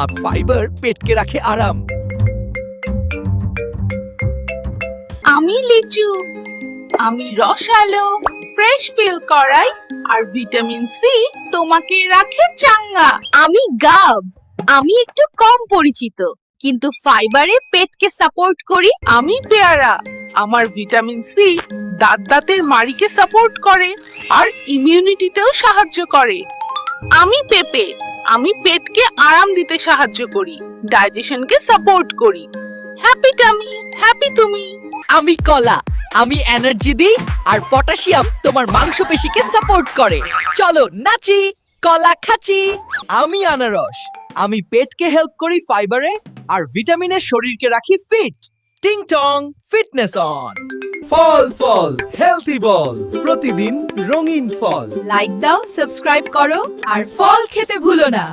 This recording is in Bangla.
আর ফাইবার পেটকে রাখে আরাম। আমি লিচু, আমি রসালো, ফ্রেশ ফিল করাই, আর ভিটামিন সি তোমাকে রাখে চাঙ্গা। আমি গাব, আমি একটু কম পরিচিত কিন্তু ফাইবারে পেটকে সাপোর্ট করি। আমি পেয়ারা, আমার ভিটামিন সি দাঁতের মাড়িকে সাপোর্ট করে আর ইমিউনিটিতেও সাহায্য করে। আমি পেঁপে, আমি পেটকে আরাম দিতে সাহায্য করি, ডাইজেশনকে সাপোর্ট করি। হ্যাপি টামি, হ্যাপি তুমি। আমি কলা, আমি এনার্জি দিই আর পটাশিয়াম তোমার মাংসপেশিকে সাপোর্ট করে। চলো নাচি, কলা খাচ্ছি। আমি আনারস, আমি পেটকে হেল্প করি ফাইবারে আর ভিটামিনে শরীরকে রাখি ফিট। টিং টং, ফিটনেস অন। ফল ফল হেলথি বল, প্রতিদিন রঙিন ফল। লাইক দাও, সাবস্ক্রাইব করো আর ফল খেতে ভুলো না।